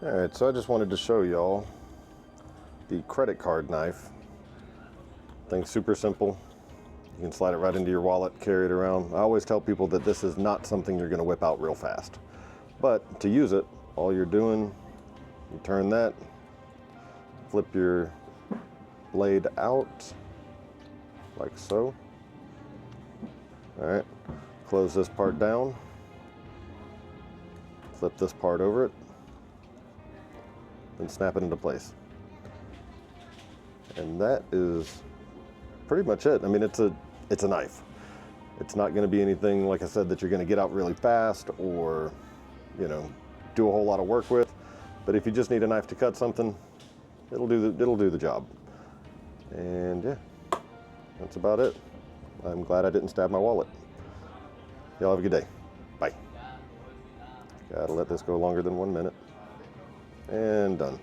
Alright, so I just wanted to show y'all the credit card knife. Thing's super simple. You can slide it right into your wallet, carry it around. I always tell people that this is not something you're going to whip out real fast. But to use it, all you're doing, you turn that, flip your blade out, like so. Alright, close this part down, flip this part over it, and snap it into place. And that is pretty much it. I mean, it's a knife. It's not going to be anything, like I said, that you're going to get out really fast or, you know, do a whole lot of work with. But if you just need a knife to cut something, it'll do the job. And yeah, that's about it. I'm glad I didn't stab my wallet. Y'all have a good day. Bye. Gotta let this go longer than 1 minute. And done.